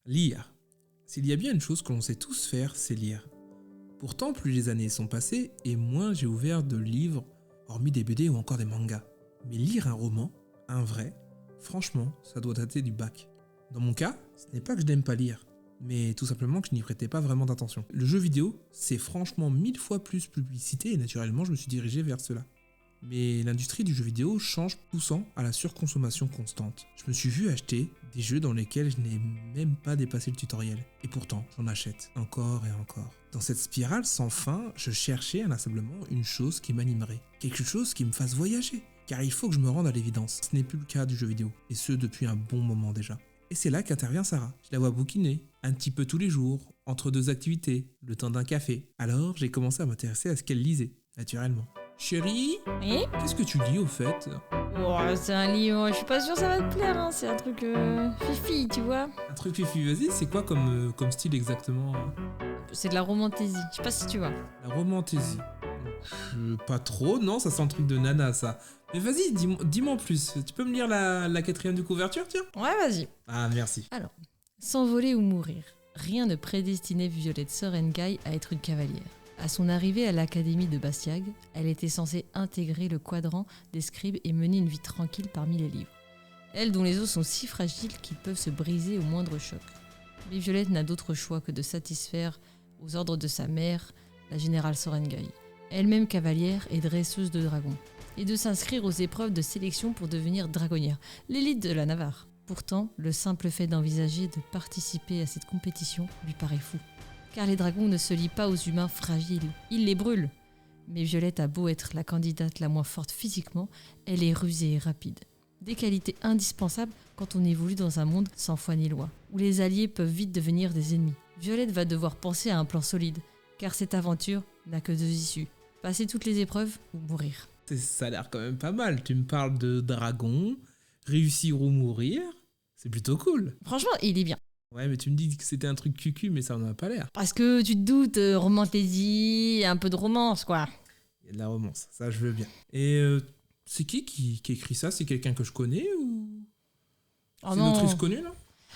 Lire. S'il y a bien une chose que l'on sait tous faire, c'est lire. Pourtant, plus les années sont passées, et moins j'ai ouvert de livres, hormis des BD ou encore des mangas. Mais lire un roman, un vrai, franchement, ça doit dater du bac. Dans mon cas, ce n'est pas que je n'aime pas lire, mais tout simplement que je n'y prêtais pas vraiment d'attention. Le jeu vidéo, c'est franchement 1000 fois plus publicité et naturellement je me suis dirigé vers cela. Mais l'industrie du jeu vidéo change, poussant à la surconsommation constante. Je me suis vu acheter des jeux dans lesquels je n'ai même pas dépassé le tutoriel. Et pourtant, j'en achète encore et encore. Dans cette spirale sans fin, je cherchais inlassablement une chose qui m'animerait. Quelque chose qui me fasse voyager. Car il faut que je me rende à l'évidence. Ce n'est plus le cas du jeu vidéo. Et ce, depuis un bon moment déjà. Et c'est là qu'intervient Sarah. Je la vois bouquiner, un petit peu tous les jours, entre deux activités, le temps d'un café. Alors, j'ai commencé à m'intéresser à ce qu'elle lisait, naturellement. Chérie, Oui. qu'est-ce que tu lis au fait? Oh, c'est un livre, je suis pas sûre que ça va te plaire, hein. C'est un truc fifi, tu vois. Un truc fifi, vas-y, c'est quoi comme style exactement? C'est de la romantaisie, je sais pas si tu vois. La romantaisie. Pas trop, non, ça sent le truc de nana ça. Mais vas-y, dis-moi en plus. Tu peux me lire la quatrième de couverture, tiens? Ouais, vas-y. Ah, merci. Alors, s'envoler ou mourir. Rien ne prédestinait Violette Sorengay à être une cavalière. À son arrivée à l'académie de Bastiag, elle était censée intégrer le quadrant des scribes et mener une vie tranquille parmi les livres. Elle dont les os sont si fragiles qu'ils peuvent se briser au moindre choc. Mais Violette n'a d'autre choix que de satisfaire aux ordres de sa mère, la générale Sorengay, elle-même cavalière et dresseuse de dragons, et de s'inscrire aux épreuves de sélection pour devenir dragonnière, l'élite de la Navarre. Pourtant, le simple fait d'envisager de participer à cette compétition lui paraît fou. Car les dragons ne se lient pas aux humains fragiles, ils les brûlent. Mais Violette a beau être la candidate la moins forte physiquement, elle est rusée et rapide. Des qualités indispensables quand on évolue dans un monde sans foi ni loi, où les alliés peuvent vite devenir des ennemis. Violette va devoir penser à un plan solide, car cette aventure n'a que deux issues. Passer toutes les épreuves ou mourir. Ça a l'air quand même pas mal. Tu me parles de dragon, réussir ou mourir. C'est plutôt cool. Franchement, il est bien. Ouais, mais tu me dis que c'était un truc cucu, mais ça en a pas l'air. Parce que tu te doutes, romantaisie, un peu de romance, quoi. Il y a de la romance, ça je veux bien. Et c'est qui écrit ça? C'est quelqu'un que je connais ou... Oh c'est une non. autrice connue, là?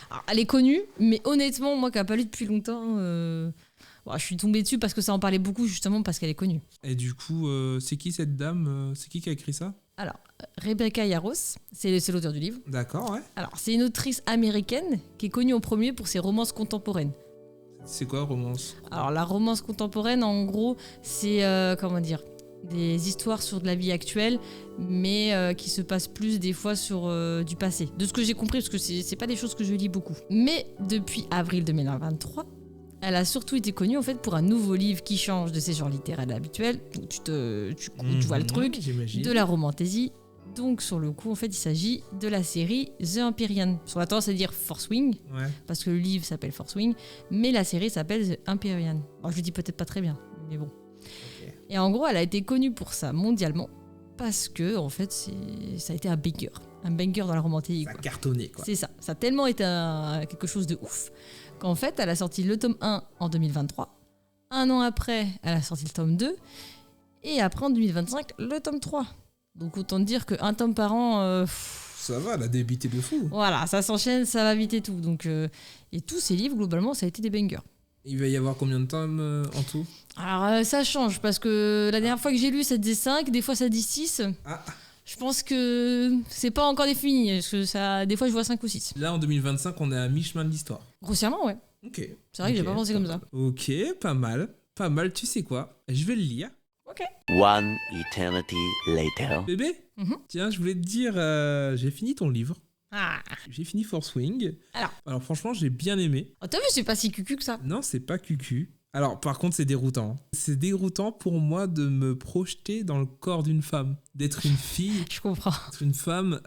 Alors, elle est connue, mais honnêtement, moi qui n'ai pas lu depuis longtemps, je suis tombée dessus parce que ça en parlait beaucoup, justement parce qu'elle est connue. Et du coup, c'est qui cette dame? C'est qui a écrit ça? Alors, Rebecca Yarros, c'est l'auteur du livre. D'accord, ouais. Alors, c'est une autrice américaine qui est connue en premier pour ses romances contemporaines. C'est quoi, romance? Alors, la romance contemporaine, en gros, c'est, des histoires sur de la vie actuelle, mais qui se passent plus des fois sur du passé. De ce que j'ai compris, parce que c'est pas des choses que je lis beaucoup. Mais depuis avril 2023, elle a surtout été connue en fait pour un nouveau livre qui change de ses genres littéraires habituels. Donc tu vois le truc, j'imagine. de la romantaisie. Donc sur le coup, en fait, il s'agit de la série The Empyrean. Sur la tendance à dire Force Wing, Ouais. parce que le livre s'appelle Force Wing, mais la série s'appelle The Empyrean. Bon, je le dis peut-être pas très bien, mais bon. Ok. Et en gros, elle a été connue pour ça mondialement, parce que en fait, ça a été un banger. Un banger dans la romantaisie. Ça a Quoi. cartonné, quoi. C'est ça. Ça a tellement été quelque chose de ouf qu'en fait, elle a sorti le tome 1 en 2023. Un an après, elle a sorti le tome 2. Et après, en 2025, le tome 3. Donc autant dire qu'un tome par an, Ça va, elle a débité de fou. voilà, ça s'enchaîne, ça va vite et tout. Donc, et tous ces livres, globalement, ça a été des bangers. Il va y avoir combien de tomes en tout? Alors ça change, parce que la dernière fois que j'ai lu, ça disait 5, des fois ça dit 6. Ah, Je pense que c'est pas encore défini, parce que des fois je vois 5 ou 6. là en 2025, on est à mi-chemin de l'histoire. Grossièrement, ouais. Ok. C'est vrai que j'ai pas pensé comme ça. Ok, pas mal. Pas mal, tu sais quoi? Je vais le lire. Ok. One eternity later. Bébé, Mhm. tiens, je voulais te dire, j'ai fini ton livre. Ah. J'ai fini Force Wing. Alors, franchement, j'ai bien aimé. Oh, t'as vu, c'est pas si cucu que ça. Non, c'est pas cucu. Alors, par contre, c'est déroutant. C'est déroutant pour moi de me projeter dans le corps d'une femme. D'être une fille, Je comprends. être une femme,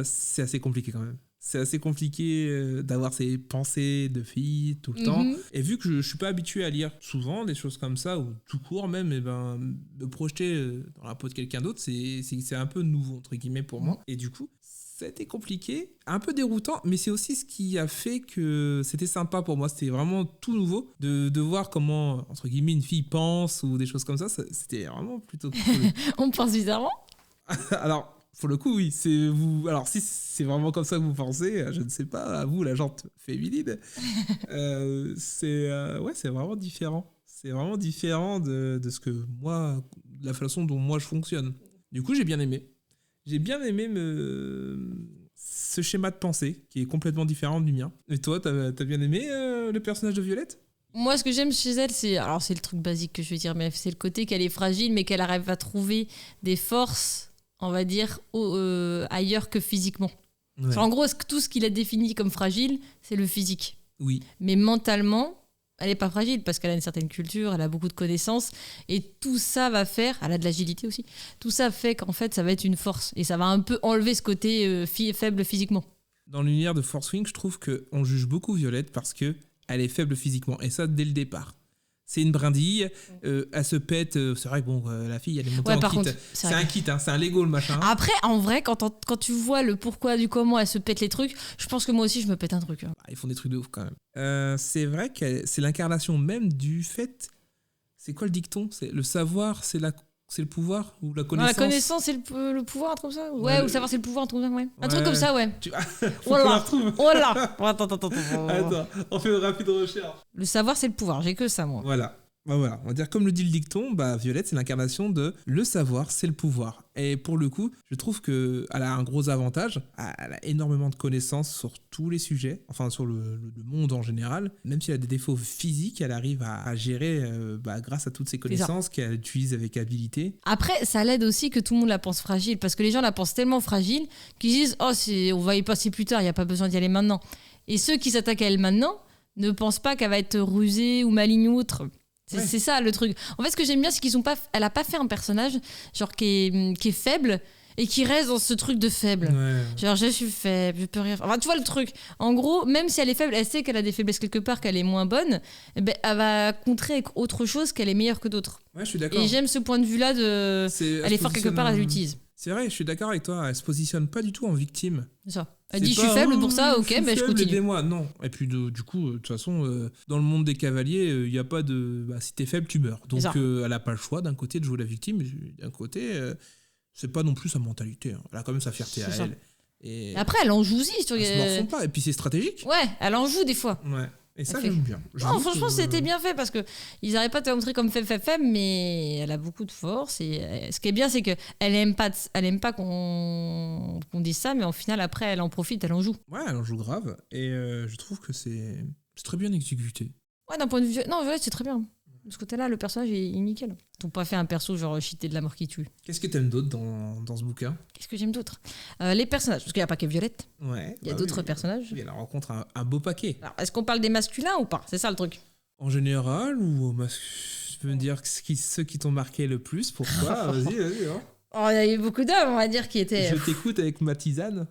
c'est assez compliqué quand même. C'est assez compliqué d'avoir ces pensées de fille tout le temps. Et vu que je suis pas habitué à lire souvent des choses comme ça, ou tout court même, et ben, me projeter dans la peau de quelqu'un d'autre, c'est un peu nouveau, entre guillemets, pour moi. Et du coup, ça a été compliqué, un peu déroutant, mais c'est aussi ce qui a fait que c'était sympa pour moi. C'était vraiment tout nouveau de voir comment, entre guillemets, une fille pense ou des choses comme ça. C'était vraiment plutôt cool. On pense bizarrement. Alors, pour le coup, oui, c'est vous. Alors, si c'est vraiment comme ça que vous pensez, je ne sais pas, à vous, la jante féminine, c'est vraiment différent. C'est vraiment différent de ce que moi, de la façon dont moi je fonctionne. Du coup, j'ai bien aimé. J'ai bien aimé ce schéma de pensée qui est complètement différent du mien. Et toi, t'as bien aimé le personnage de Violette ? Moi, ce que j'aime chez elle, c'est le truc basique que je veux dire, mais c'est le côté qu'elle est fragile, mais qu'elle arrive à trouver des forces, on va dire, ailleurs que physiquement. Ouais. Genre, en gros, tout ce qu'il a défini comme fragile, c'est le physique. Oui. Mais mentalement, elle n'est pas fragile parce qu'elle a une certaine culture, elle a beaucoup de connaissances, et tout ça va faire, elle a de l'agilité aussi, tout ça fait qu'en fait, ça va être une force, et ça va un peu enlever ce côté faible physiquement. Dans l'univers de Force Wing, je trouve qu'on juge beaucoup Violette parce que elle est faible physiquement, et ça dès le départ. C'est une brindille, elle se pète. C'est vrai que la fille, elle est montée en par kit. contre, C'est un kit, hein, c'est un Lego le machin. Après, en vrai, quand tu vois le pourquoi du comment elle se pète les trucs, je pense que moi aussi je me pète un truc. Ah, ils font des trucs de ouf quand même. C'est vrai que c'est l'incarnation même du fait. C'est quoi le dicton ? C'est le savoir, c'est le pouvoir ou la connaissance. La connaissance, c'est le pouvoir, un truc comme ça. Ouais, ou le savoir, c'est le pouvoir, un truc comme ça. Ouais. Un truc comme ça, ouais. Faut qu'on la retrouve. Oh là. Attends. Attends, on fait une rapide recherche. Le savoir, c'est le pouvoir. J'ai que ça, moi. Voilà. Voilà, on va dire comme le dit le dicton, Violette c'est l'incarnation de le savoir, c'est le pouvoir. Et pour le coup, je trouve qu'elle a un gros avantage, elle a énormément de connaissances sur tous les sujets, enfin sur le monde en général. Même si elle a des défauts physiques, elle arrive à gérer grâce à toutes ces connaissances qu'elle utilise avec habileté. Après, ça l'aide aussi que tout le monde la pense fragile, parce que les gens la pensent tellement fragile qu'ils disent « Oh, on va y passer plus tard, il n'y a pas besoin d'y aller maintenant ». Et ceux qui s'attaquent à elle maintenant ne pensent pas qu'elle va être rusée ou maligne ou autre. C'est ça le truc. En fait, ce que j'aime bien, c'est elle a pas fait un personnage genre qui est faible et qui reste dans ce truc de faible. Ouais. Genre, je suis faible, je peux rien faire. Enfin, tu vois le truc. En gros, même si elle est faible, elle sait qu'elle a des faiblesses quelque part, qu'elle est moins bonne, elle va contrer avec autre chose qu'elle est meilleure que d'autres. Ouais, je suis d'accord. Et j'aime ce point de vue-là elle est forte quelque part, elle l'utilise. C'est vrai, je suis d'accord avec toi. Elle se positionne pas du tout en victime. C'est ça. Elle dit je suis faible pour ça, ok, mais je continue. Aidez-moi. Non. Et puis du coup, de toute façon, dans le monde des cavaliers, il n'y a pas de. Si t'es faible, tu meurs. Donc elle n'a pas le choix d'un côté de jouer la victime, d'un côté, c'est pas non plus sa mentalité. Hein. Elle a quand même sa fierté à elle. Et après, elle en joue aussi. Elle se morfond pas. Et puis c'est stratégique. Ouais, elle en joue des fois. Ouais. Et ça, j'aime bien. Non, franchement, c'était bien fait parce qu'ils n'arrêtent pas de te montrer comme faible, mais elle a beaucoup de force. Et ce qui est bien, c'est qu'elle aime pas qu'on dise ça, mais au final, après, elle en profite, elle en joue. Ouais, elle en joue grave. Et je trouve que c'est très bien exécuté. Ouais, d'un point de vue. Non, ouais, c'est très bien. De ce côté-là, le personnage est nickel. Ils n'ont pas fait un perso genre cheaté de la mort qui tue. Qu'est-ce que t'aimes d'autre dans ce bouquin ? Qu'est-ce que j'aime d'autre ? Les personnages, parce qu'il n'y a pas que Violette. Ouais. Il y a d'autres personnages. Oui, elle rencontre un beau paquet. Alors, est-ce qu'on parle des masculins ou pas ? C'est ça le truc. En général ou tu peux me dire ceux qui t'ont marqué le plus ? Pourquoi ? Vas-y. Hein. Oh, il y a eu beaucoup d'hommes, on va dire, qui étaient... Je t'écoute avec ma tisane.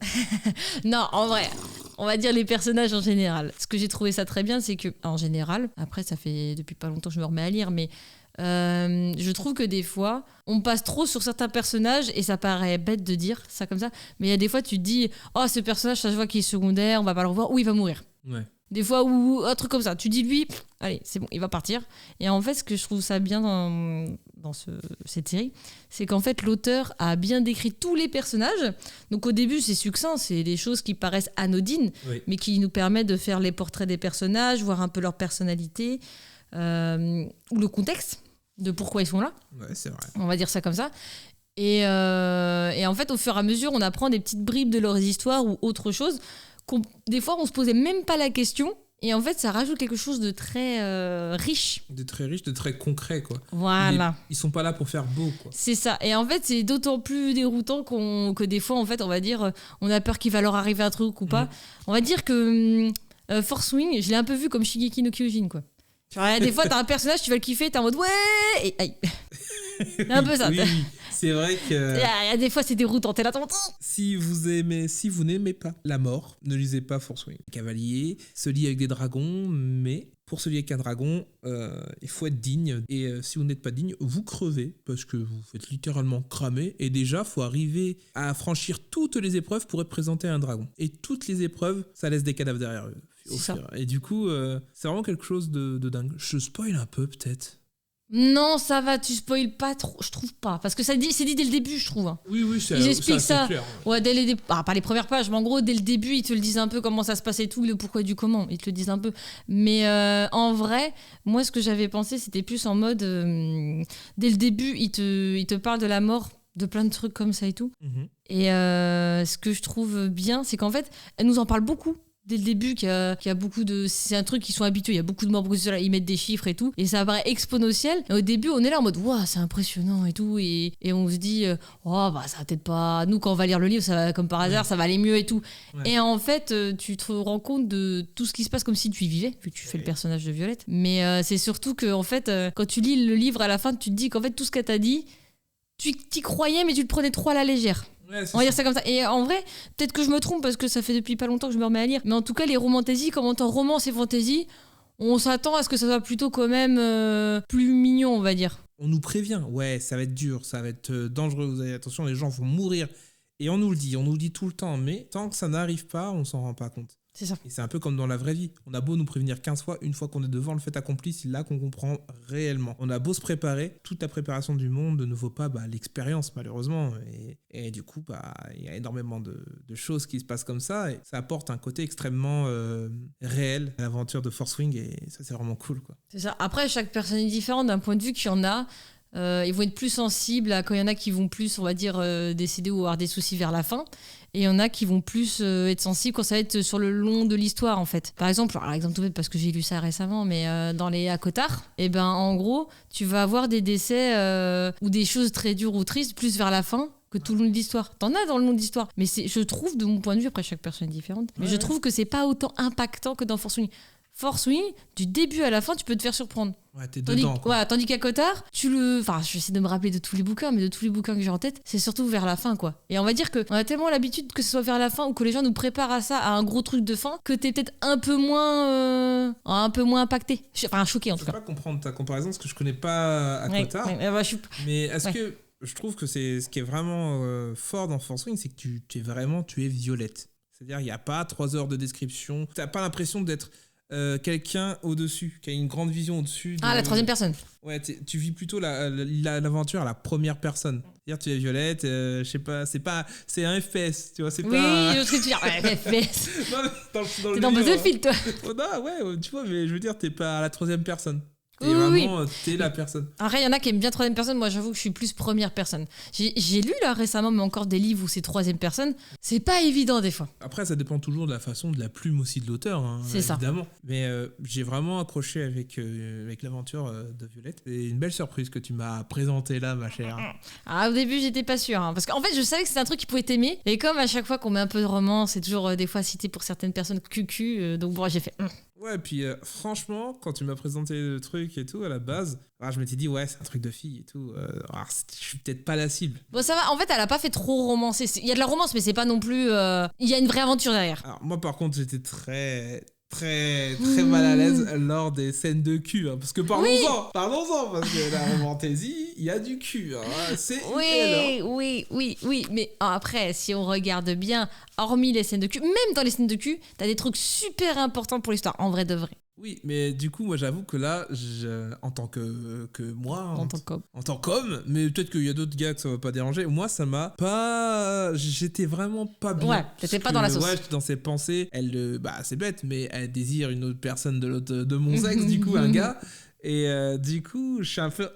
Non, en vrai, on va dire les personnages en général. Ce que j'ai trouvé ça très bien, c'est que, en général, après, ça fait depuis pas longtemps que je me remets à lire, mais je trouve que des fois, on passe trop sur certains personnages et ça paraît bête de dire ça comme ça, mais il y a des fois, tu te dis, oh, ce personnage, ça se voit qu'il est secondaire, on va pas le revoir, ou il va mourir. Ouais. Des fois, ou un truc comme ça. Tu dis lui, allez, c'est bon, il va partir. Et en fait, ce que je trouve ça bien dans cette série, c'est qu'en fait, l'auteur a bien décrit tous les personnages. Donc au début, c'est succinct, c'est des choses qui paraissent anodines, mais qui nous permettent de faire les portraits des personnages, voir un peu leur personnalité, ou le contexte de pourquoi ils sont là. Ouais, c'est vrai. On va dire ça comme ça. Et en fait, au fur et à mesure, on apprend des petites bribes de leurs histoires ou autre chose. Des fois, on se posait même pas la question. Et en fait, ça rajoute quelque chose de très riche. De très riche, de très concret, quoi. Voilà. Ils sont pas là pour faire beau, quoi. C'est ça. Et en fait, c'est d'autant plus déroutant que des fois, en fait, on va dire, on a peur qu'il va leur arriver un truc ou pas. On va dire que Force Wing, je l'ai un peu vu comme Shingeki no Kyojin, quoi. Genre, des fois, t'as un personnage, tu vas le kiffer, t'es en mode ouais, et aïe. C'est un peu ça. Oui, c'est vrai que. Il y a des fois, c'est déroutant. T'es là, si vous n'aimez pas la mort, ne lisez pas Force Wing. Cavalier se lie avec des dragons, mais pour se lier avec un dragon, il faut être digne. Et si vous n'êtes pas digne, vous crevez parce que vous faites littéralement cramer. Et déjà, faut arriver à franchir toutes les épreuves pour être présenté à un dragon. Et toutes les épreuves, ça laisse des cadavres derrière eux. Et du coup, c'est vraiment quelque chose de dingue. Je spoil un peu, peut-être. Non, ça va, tu spoil pas trop, je trouve pas. Parce que c'est dit dès le début, je trouve. Oui, Ils expliquent ça. Clair. Ouais, dès les pas les premières pages, mais en gros, dès le début, ils te le disent un peu comment ça se passe et tout, le pourquoi du comment. Ils te le disent un peu. Mais en vrai, moi, ce que j'avais pensé, c'était plus en mode. Dès le début, ils te parlent de la mort, de plein de trucs comme ça et tout. Et ce que je trouve bien, c'est qu'en fait, elle nous en parle beaucoup. Dès le début, qu'il y a beaucoup de. C'est un truc qui sont habitués, il y a beaucoup de morts brusques, ils mettent des chiffres et tout, et ça paraît exponentiel. Et au début, on est là en mode, waouh, c'est impressionnant et tout, et on se dit, oh, bah, ça va peut-être pas. Nous, quand on va lire le livre, ça va, comme par hasard, ça va aller mieux et tout. Ouais. Et en fait, tu te rends compte de tout ce qui se passe comme si tu y vivais, vu que tu fais le personnage de Violette. Mais c'est surtout que, en fait, quand tu lis le livre à la fin, tu te dis qu'en fait, tout ce qu'elle t'a dit, tu t'y croyais, mais tu le prenais trop à la légère. Ouais, on va dire ça comme ça. Et en vrai, peut-être que je me trompe parce que ça fait depuis pas longtemps que je me remets à lire. Mais en tout cas, les romantaisies, comme on entend romance et fantaisie, on s'attend à ce que ça soit plutôt quand même plus mignon, on va dire. On nous prévient, ouais, ça va être dur, ça va être dangereux. Vous avez attention, les gens vont mourir. Et on nous le dit tout le temps. Mais tant que ça n'arrive pas, on s'en rend pas compte. C'est ça. Et c'est un peu comme dans la vraie vie. On a beau nous prévenir 15 fois, une fois qu'on est devant le fait accompli, c'est là qu'on comprend réellement. On a beau se préparer, toute la préparation du monde ne vaut pas l'expérience, malheureusement. Et du coup, il y a énormément de choses qui se passent comme ça. Et ça apporte un côté extrêmement réel à l'aventure de Force Wing. Et ça, c'est vraiment cool, quoi. C'est ça. Après, chaque personne est différente d'un point de vue qu'il y en a. Ils vont être plus sensibles à quand il y en a qui vont plus, on va dire, décéder ou avoir des soucis vers la fin. Et il y en a qui vont plus être sensibles quand ça va être sur le long de l'histoire, en fait. Par exemple tout bête parce que j'ai lu ça récemment, mais dans les ACOTAR, en gros, tu vas avoir des décès ou des choses très dures ou tristes plus vers la fin que tout le long de l'histoire. T'en as dans le long de l'histoire. Mais je trouve, de mon point de vue, après chaque personne est différente, mais je trouve que c'est pas autant impactant que dans Force Wing. Force Wing, du début à la fin, tu peux te faire surprendre. Ouais, t'es dedans. Tandis qu'à Cotard, j'essaie de me rappeler de tous les bouquins, mais de tous les bouquins que j'ai en tête, c'est surtout vers la fin, quoi. Et on va dire qu'on a tellement l'habitude que ce soit vers la fin ou que les gens nous préparent à ça, à un gros truc de fin, que t'es peut-être un peu moins impacté. Enfin, choqué en tout cas. Je peux pas comprendre ta comparaison parce que je connais pas à Cotard. Mais est-ce que je trouve que c'est ce qui est vraiment fort dans Force Wing, c'est que tu es Violette. C'est-à-dire, il n'y a pas 3 heures de description. T'as pas l'impression d'être quelqu'un au-dessus, qui a une grande vision au-dessus. La troisième personne. Ouais, tu vis plutôt l'aventure à la première personne. C'est-à-dire, tu es Violette, je sais pas, c'est un FPS, tu vois, c'est pas... Oui, je sais que tu dis, FPS. T'es dans Battlefield, toi. Ouais, tu vois, mais je veux dire, t'es pas à la troisième personne. T'es la personne. Après, il y en a qui aiment bien troisième personne. Moi, j'avoue que je suis plus première personne. J'ai lu là récemment, mais encore des livres où c'est troisième personne. C'est pas évident des fois. Après, ça dépend toujours de la façon, de la plume aussi de l'auteur. Hein, c'est évidemment. Ça. Mais j'ai vraiment accroché avec l'aventure de Violette. C'est une belle surprise que tu m'as présentée là, ma chère. Au début, j'étais pas sûre. Parce qu'en fait, je savais que c'était un truc qui pouvait t'aimer. Et comme à chaque fois qu'on met un peu de romance, c'est toujours des fois cité pour certaines personnes cucu. Donc bon, j'ai fait... Ouais, puis franchement, quand tu m'as présenté le truc et tout, à la base, je m'étais dit, ouais, c'est un truc de fille et tout. Je suis peut-être pas la cible. Bon, ça va. En fait, elle a pas fait trop romancer. Il y a de la romance, mais c'est pas non plus... Il y a une vraie aventure derrière. Alors, moi, par contre, j'étais très mal à l'aise lors des scènes de cul. Hein, parce que parlons-en, parce que la romantaisie, il y a du cul. Hein, c'est oui. Mais après, si on regarde bien, hormis les scènes de cul, même dans les scènes de cul, t'as des trucs super importants pour l'histoire, en vrai de vrai. Oui, mais du coup, moi, j'avoue que là, en tant qu'homme, mais peut-être qu'il y a d'autres gars que ça va pas déranger. Moi, ça m'a pas... J'étais vraiment pas bien. Ouais, t'étais pas dans la sauce. Ouais, j'étais dans ses pensées. C'est bête, mais elle désire une autre personne de mon sexe, du coup, un gars. Et du coup, je suis un peu...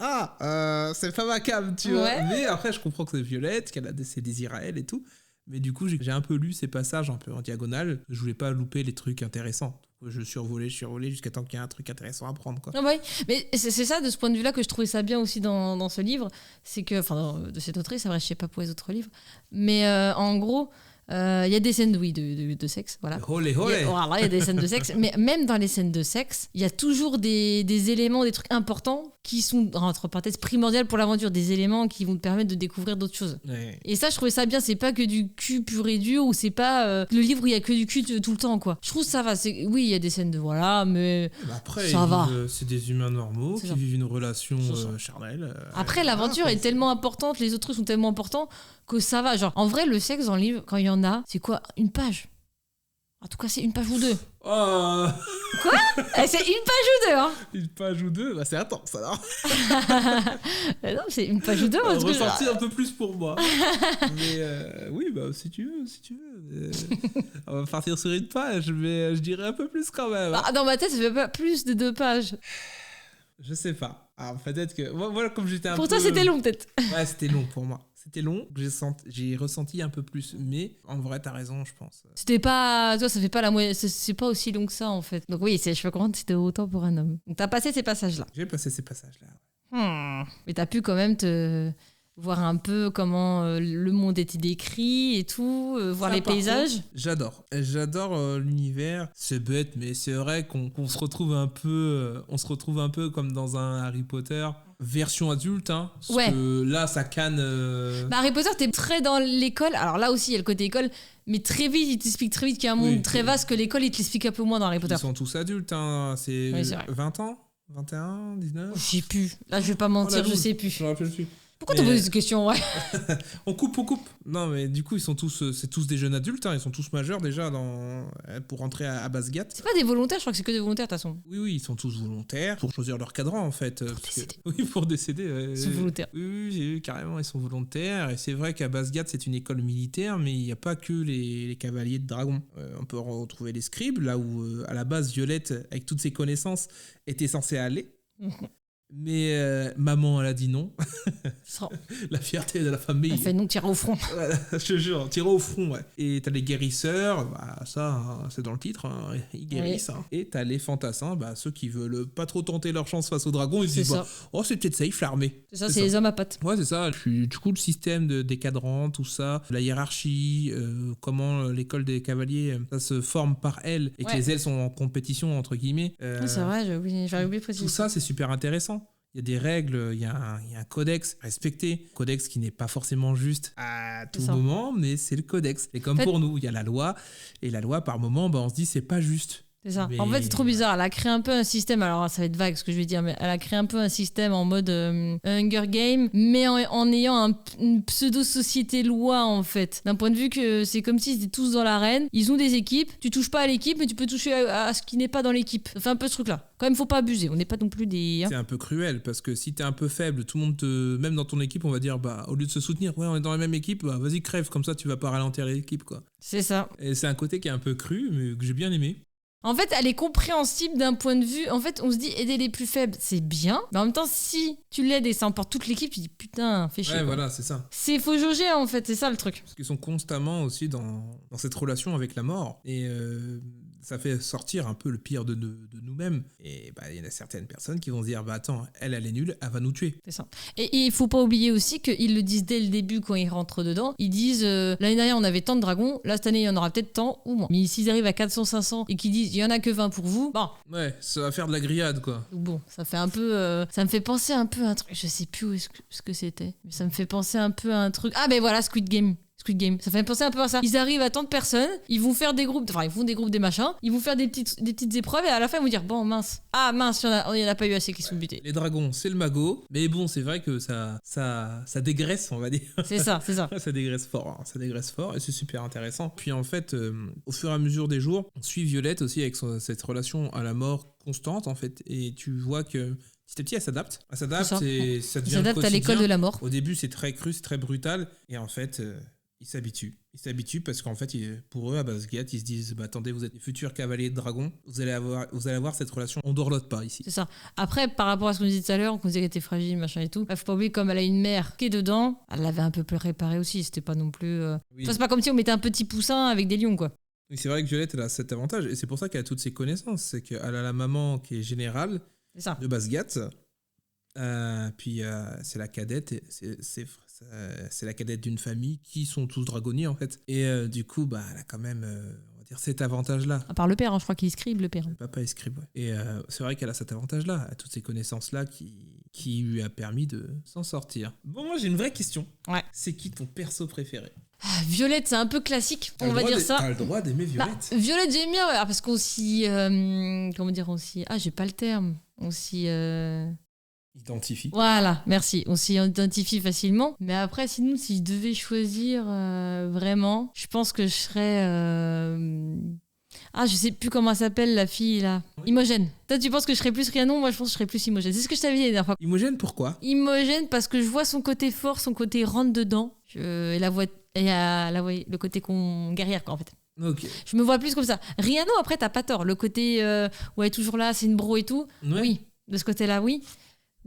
c'est pas ma cam, tu vois. Ouais. Mais après, je comprends que c'est Violette, qu'elle a ses désirs à elle et tout. Mais du coup, j'ai un peu lu ces passages un peu en diagonale. Je voulais pas louper les trucs intéressants. Je survolais jusqu'à temps qu'il y a un truc intéressant à prendre, quoi. Oui, mais c'est ça, de ce point de vue-là, que je trouvais ça bien aussi dans ce livre. C'est que, de cette autrice, c'est vrai, je sais pas pour les autres livres. Mais en gros, il y a des scènes de sexe, voilà. Olé. Il y a des scènes de sexe, mais même dans les scènes de sexe, il y a toujours des éléments, des trucs importants qui sont, entre parenthèses, primordiaux pour l'aventure, des éléments qui vont te permettre de découvrir d'autres choses. Ouais. Et ça, je trouvais ça bien, c'est pas que du cul pur et dur, ou c'est pas le livre où il y a que du cul tout le temps, quoi. Je trouve ça va, oui, il y a des scènes de voilà, mais après, ça va. C'est des humains normaux qui vivent une relation charnelle. Après, l'aventure est tellement importante, les autres trucs sont tellement importants que ça va. Genre, en vrai, le sexe dans le livre, quand il y en a, c'est quoi, une page? En tout cas, c'est une page ou deux. Oh, C'est une page ou deux, hein. une page ou deux, bah c'est intense alors. Non, c'est une page ou deux. On Parce que... ressortir un peu plus pour moi. Mais oui, bah si tu veux. On va partir sur une page, mais je dirais un peu plus quand même. Ah, dans ma tête, ça fait pas plus de 2 pages. Je sais pas. Alors peut-être que... Voilà, comme j'étais un Pour peu... toi, c'était long, peut-être. Ouais, c'était long pour moi. C'était long, j'ai ressenti un peu plus. Mais en vrai, t'as raison, je pense. C'était pas... Toi, ça fait pas la moitié... C'est pas aussi long que ça, en fait. Donc oui, je peux comprendre que c'était autant pour un homme. Donc t'as passé ces passages-là. J'ai passé ces passages-là. Mais t'as pu quand même te... voir un peu comment le monde était décrit et tout, voir Ça, les par paysages. contre, j'adore l'univers. C'est bête, mais c'est vrai qu'on se retrouve un peu, comme dans un Harry Potter version adulte, hein. Parce Ouais. que là, ça canne. Bah, Harry Potter, t'es très dans l'école. Alors là aussi, il y a le côté école, mais très vite, il t'explique très vite qu'il y a un monde Oui, très vaste que l'école, il te l'explique un peu moins dans Harry Potter. Ils sont tous adultes, hein. C'est Oui, c'est vrai. 20 ans, 21, 19. Je sais plus. Là, je vais pas mentir, je sais plus. Je me rappelle plus. Pourquoi t'as Mais- posé cette question, ouais? On coupe. Non, mais du coup, c'est tous des jeunes adultes, hein. Ils sont tous majeurs déjà pour rentrer à Basgat. C'est pas des volontaires, je crois que c'est que des volontaires, de toute façon. Oui, ils sont tous volontaires pour choisir leur cadran en fait. décéder. Oui, pour décéder. Ouais. Ils sont volontaires. Oui, carrément, ils sont volontaires. Et c'est vrai qu'à Basgat, c'est une école militaire, mais il n'y a pas que les cavaliers de dragon. On peut retrouver les scribes, là où à la base, Violette, avec toutes ses connaissances, était censée aller. Mais maman, elle a dit non. Ça La fierté de la famille. fait non, tirer au front. Voilà, je te jure, tirer au front, ouais. Et t'as les guérisseurs, bah ça, hein, c'est dans le titre, hein, ils guérissent. Hein. Et t'as les fantassins, bah ceux qui veulent pas trop tenter leur chance face aux dragons, ils se C'est disent, ça. bah, oh c'est peut-être safe l'armée. C'est ça, c'est les hommes à pattes. Ouais, c'est ça. Puis, du coup, le système des cadrans, tout ça, la hiérarchie, comment l'école des cavaliers, ça se forme par ailes et que Ouais. les ailes sont en compétition, entre guillemets. Ouais, c'est vrai, j'avais oublié de préciser. Tout ça, c'est super intéressant. Il y a des règles, il y a un codex respecté. Codex qui n'est pas forcément juste à tout ça. moment, mais c'est le codex. Et comme En fait- pour nous, il y a la loi. Et la loi, par moment, bah, on se dit c'est pas juste. C'est ça. Mais- En fait, c'est trop bizarre. Elle a créé un peu un système. Alors, ça va être vague ce que je vais dire, mais elle a créé un peu un système en mode Hunger Game, mais en ayant une pseudo-société loi, en fait. D'un point de vue que c'est comme s'ils étaient tous dans l'arène. Ils ont des équipes. Tu touches pas à l'équipe, mais tu peux toucher à ce qui n'est pas dans l'équipe. Ça fait un peu ce truc-là. Quand même, faut pas abuser. On n'est pas non plus des. Hein. C'est un peu cruel parce que si t'es un peu faible, tout le monde même dans ton équipe, on va dire, bah, au lieu de se soutenir, ouais, on est dans la même équipe, bah, vas-y, crève, comme ça tu vas pas ralentir l'équipe, quoi. C'est ça. Et c'est un côté qui est un peu cru, mais que j'ai bien aimé. En fait, elle est compréhensible d'un point de vue. En fait, on se dit aider les plus faibles, c'est bien. Mais en même temps, si tu l'aides et ça emporte toute l'équipe, tu dis putain, fais chier. Ouais, quoi. voilà, c'est ça. Faut jauger en fait, c'est ça le truc. Parce qu'ils sont constamment aussi dans cette relation avec la mort. Et ça fait sortir un peu le pire de nous-mêmes. Et bah, il y en a certaines personnes qui vont se dire, bah attends, elle est nulle, elle va nous tuer. C'est ça. Et il faut pas oublier aussi qu'ils le disent dès le début quand ils rentrent dedans. Ils disent l'année dernière on avait tant de dragons, là cette année il y en aura peut-être tant ou moins. Mais s'ils arrivent à 400-500 et qu'ils disent il y en a que 20 pour vous, bon. Ouais, ça va faire de la grillade, quoi. Donc bon, ça fait un peu. Ça me fait penser un peu à un truc. Je sais plus ce que c'était. Mais ça me fait penser un peu à un truc. Ah ben voilà, Squid Game. Ça fait penser un peu à ça. Ils arrivent à tant de personnes, ils vont faire des groupes, enfin ils font des groupes, des machins, ils vont faire des petites épreuves et à la fin ils vont dire bon mince, il y en a pas eu assez qui sont butés. Les dragons, c'est le magot. Mais bon, c'est vrai que ça dégraisse, on va dire. C'est ça. Ça dégraisse fort, hein. Ça dégraisse fort et c'est super intéressant. Puis en fait, au fur et à mesure des jours, on suit Violette aussi avec cette relation à la mort constante en fait. Et tu vois que petit à petit, elle s'adapte. Elle s'adapte C'est ça. et ça Ils devient s'adaptent à l'école de la mort. Au début, c'est très cru, c'est très brutal. Et en fait, ils s'habituent. Ils s'habituent parce qu'en fait, pour eux, à Basgat, ils se disent bah, attendez, vous êtes les futurs cavaliers de dragon. Vous allez avoir cette relation. On dorlote pas ici. C'est ça. Après, par rapport à ce qu'on disait tout à l'heure, qu'on disait qu'elle était fragile, machin et tout, faut pas oublier, comme elle a une mère qui est dedans, elle l'avait un peu préparée aussi. C'était pas non plus. Oui. Enfin, c'est pas comme si on mettait un petit poussin avec des lions, quoi. Oui, c'est vrai que Violette, elle a cet avantage. Et c'est pour ça qu'elle a toutes ses connaissances. C'est qu'elle a la maman qui est générale C'est ça. de Basgat. Puis c'est la cadette. Et c'est la cadette d'une famille qui sont tous dragonniers, en fait. Et du coup, bah, elle a quand même, on va dire, cet avantage-là. À part le père, hein, je crois qu'il scribe, le père. Le papa est scribe, ouais. Et c'est vrai qu'elle a cet avantage-là, elle a toutes ces connaissances-là qui lui a permis de s'en sortir. Bon, moi, j'ai une vraie question. Ouais. C'est qui ton perso préféré? Violette, c'est un peu classique, on va dire ça. T'as le droit d'aimer Bah, Violette. Violette, j'aime bien, ouais, parce qu'on s'y. Comment dire, on s'y. Ah, j'ai pas le terme. On s'y. Identifie. Voilà, merci. On s'y identifie facilement. Mais après, sinon, si je devais choisir vraiment, je pense que je serais. Ah, je sais plus comment elle s'appelle, la fille, là. Imogen. Toi, tu penses que je serais plus Rhiannon? Moi, je pense que je serais plus Imogen. C'est ce que je t'avais dit la dernière fois. Imogen, pourquoi? Imogen, parce que je vois son côté fort, son côté rentre dedans. Et la voix... le côté guerrière, quoi, en fait. Ok. Je me vois plus comme ça. Rhiannon, après, t'as pas tort. Le côté, ouais, toujours là, c'est une bro et tout. Ouais. Oui, de ce côté-là, oui.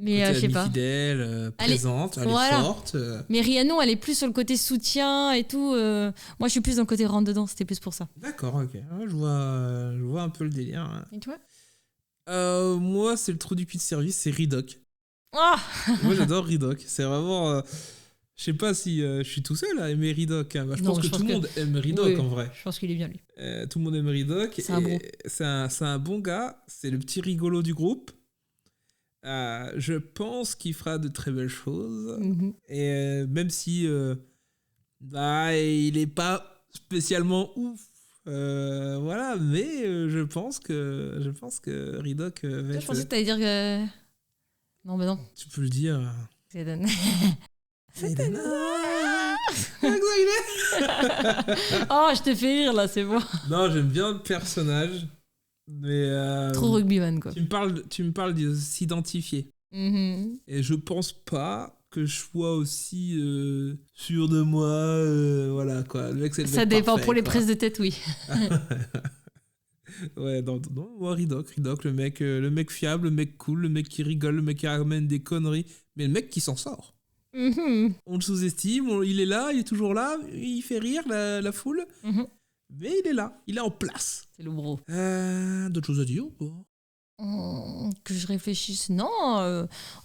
Mais Côté je sais amie pas. fidèle, présente, elle est voilà. forte. Mais Rhiannon, elle est plus sur le côté soutien et tout. Moi, je suis plus dans le côté rentre dedans. C'était plus pour ça. D'accord, ok. Ouais, je vois un peu le délire. Hein. Et toi? Moi, c'est le trou du cul de service, c'est Ridoc. Ah. Moi, j'adore Ridoc. C'est vraiment... je sais pas si je suis tout seul à aimer Ridoc. Hein. Bah, je pense que tout le monde aime Ridoc, oui, en vrai. Je pense qu'il est bien, lui. Tout le monde aime Ridoc. C'est un bro. C'est un bon gars. C'est le petit rigolo du groupe. Je pense qu'il fera de très belles choses. Mhm. Et même si il est pas spécialement ouf, voilà, mais je pense que Ridoc va Je être. pensais que t'allais dire que... Non, bah non. Tu peux le dire. C'est Eden. Zayden. Oh, je te fais rire, là, c'est bon. Non, j'aime bien le personnage, mais Trop rugbyman, quoi. tu me parles de s'identifier. Mhm. Et je pense pas que je sois aussi sûr de moi, voilà quoi. Le mec, c'est le Ça mec dépend parfait, pour les quoi. prises de tête, oui. Ouais, non, moi, Ridoc, le mec fiable, le mec cool, le mec qui rigole, le mec qui ramène des conneries, mais le mec qui s'en sort. Mhm. On le sous-estime, il est là, il est toujours là, il fait rire la foule, Mhm. mais il est là, il est en place. C'est le bro. D'autres choses à dire ou pas? Que je réfléchisse. Non,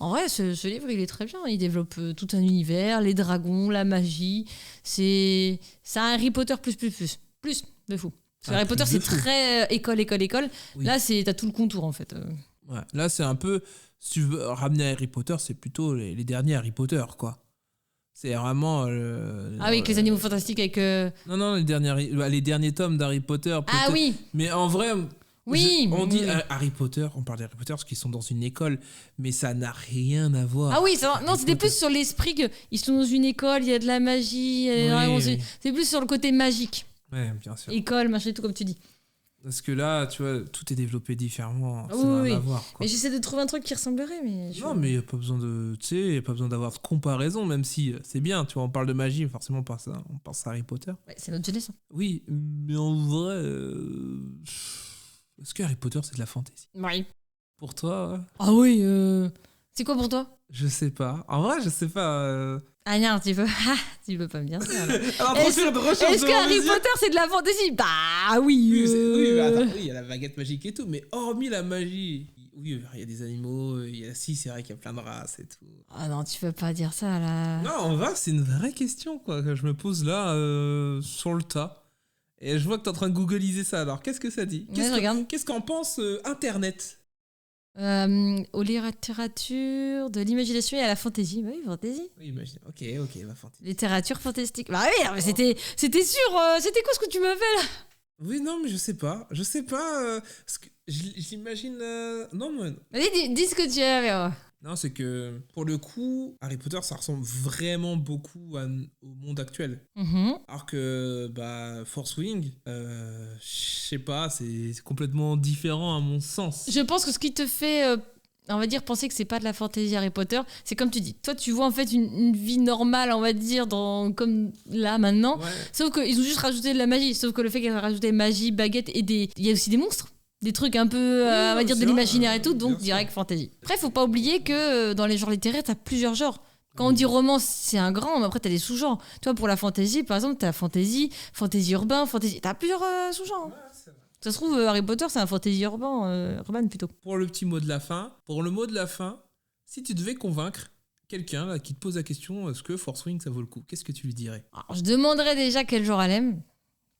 en vrai, ce livre, il est très bien. Il développe tout un univers, les dragons, la magie. C'est un Harry Potter plus de fou. Parce que Harry Potter, c'est très école. Oui. Là, t'as tout le contour, en fait. Ouais, là, c'est un peu... Si tu veux ramener Harry Potter, c'est plutôt les derniers Harry Potter, quoi. C'est vraiment... Ah oui, avec les animaux fantastiques avec... Non, les derniers tomes d'Harry Potter. Ah oui. Mais en vrai... Oui. On dit oui. Harry Potter, on parle d'Harry Potter parce qu'ils sont dans une école, mais ça n'a rien à voir. Ah oui, non, c'était plus sur l'esprit qu'ils sont dans une école, il y a de la magie, Oui. c'est plus sur le côté magique. Ouais, bien sûr. École, machin et tout, comme tu dis. Parce que là, tu vois, tout est développé différemment. Ça Oui, n'a oui. rien à voir, quoi. Mais j'essaie de trouver un truc qui ressemblerait, mais... Non, mais il n'y a pas besoin de... Tu sais, il n'y a pas besoin d'avoir de comparaison, même si c'est bien, tu vois, on parle de magie, forcément on pense à Harry Potter. Ouais, c'est notre jeunesse. Hein. Oui, mais en vrai... Est-ce que Harry Potter, c'est de la fantaisie? Oui. Pour toi, ouais. Ah oui, c'est quoi pour toi? Je sais pas. En vrai, je sais pas. Ah non, tu peux pas me dire ça. Alors. Alors, Est-ce que Harry Potter, c'est de la fantaisie? Bah oui. Oui, mais attends, oui, il y a la baguette magique et tout, mais hormis la magie... Oui, il y a des animaux, si, c'est vrai qu'il y a plein de races et tout. Ah non, tu peux pas dire ça, là. Non, en vrai, c'est une vraie question, quoi, que je me pose là, sur le tas. Et je vois que t'es en train de googliser ça, alors qu'est-ce que ça dit? Regarde. Qu'est-ce qu'en pense Internet? Aux littératures, de l'imagination et à la fantaisie. Bah oui, fantaisie. Oui, imagine. Ok, bah fantaisie. Littérature fantastique. Bah oui, mais c'était sûr. C'était quoi ce que tu m'as fait, là? Oui, non, mais je sais pas. Parce que j'imagine... Non, mais... Vas-y, dis ce que tu avais. Ouais. Non, c'est que, pour le coup, Harry Potter, ça ressemble vraiment beaucoup au monde actuel. Mhm. Alors que, Force Wing, je sais pas, c'est complètement différent à mon sens. Je pense que ce qui te fait, on va dire, penser que c'est pas de la fantaisie Harry Potter, c'est comme tu dis. Toi, tu vois en fait une vie normale, on va dire, comme là, maintenant. Ouais. Sauf qu'ils ont juste rajouté de la magie. Sauf que le fait qu'ils aient rajouté magie, baguette et des... Il y a aussi des monstres. Des trucs un peu, on va dire, de l'imaginaire et tout, donc direct fantasy. Après, faut pas oublier que dans les genres littéraires, t'as plusieurs genres. Quand on dit romance, c'est un grand, mais après, t'as des sous-genres. Toi, pour la fantasy, par exemple, t'as fantasy urbain, fantasy. T'as plusieurs sous-genres. Ouais, c'est vrai. Ça se trouve, Harry Potter, c'est un fantasy urbain plutôt. Pour le petit mot de la fin, si tu devais convaincre quelqu'un là, qui te pose la question, est-ce que Force Wing, ça vaut le coup? Qu'est-ce que tu lui dirais? Alors, je demanderais déjà quel genre elle aime.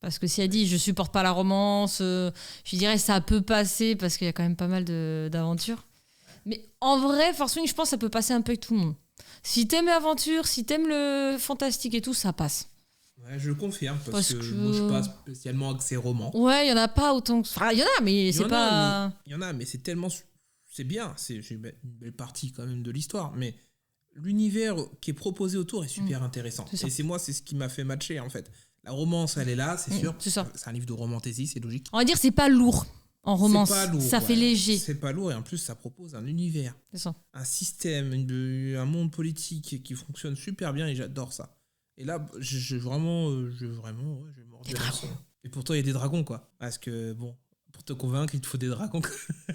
Parce que si elle dit je supporte pas la romance, je dirais ça peut passer parce qu'il y a quand même pas mal d'aventures. Mais en vrai, Force Wing, je pense que ça peut passer un peu avec tout le monde. Si t'aimes l'aventure, si t'aimes le fantastique et tout, ça passe. Ouais, je le confirme parce que que- moi je suis pas spécialement axé roman. Ouais, il y en a pas autant que... Enfin, il y en a, mais c'est pas... Il y en a, mais c'est tellement... C'est bien, c'est une belle partie quand même de l'histoire, mais l'univers qui est proposé autour est super intéressant. C'est ça. Et c'est ce qui m'a fait matcher en fait. La romance, elle est là, c'est sûr. C'est ça. C'est un livre de romantaisie, c'est logique. On va dire c'est pas lourd en romance. C'est pas lourd, ça fait ouais. léger. C'est pas lourd et en plus, ça propose un univers, C'est ça. un système, un monde politique qui fonctionne super bien et j'adore ça. Et là, je vraiment, ouais, je vais mordre de l'hameçon. Et pourtant, il y a des dragons, quoi. Parce que, bon, pour te convaincre, il te faut des dragons.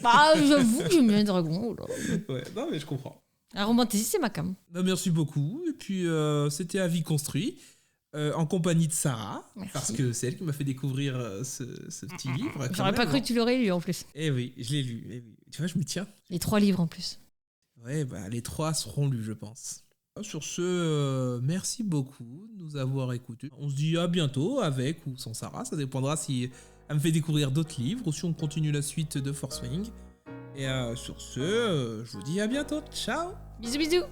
Bah, j'avoue que j'aime bien les dragons. Oh là. Ouais, non, mais je comprends. La romantaisie, c'est ma cam. Bah, merci beaucoup. Et puis, c'était Avis construit, en compagnie de Sarah, Merci. parce que c'est elle qui m'a fait découvrir ce petit livre. quand J'aurais pas même, cru hein. que tu l'aurais lu en plus. Eh oui, je l'ai lu. Eh oui. Tu vois, je me tiens. Les 3 livres en plus. Ouais, bah, les 3 seront lus, je pense. Sur ce, merci beaucoup de nous avoir écoutés. On se dit à bientôt, avec ou sans Sarah. Ça dépendra si elle me fait découvrir d'autres livres ou si on continue la suite de Force Wing. Et sur ce, je vous dis à bientôt. Ciao! Bisous bisous.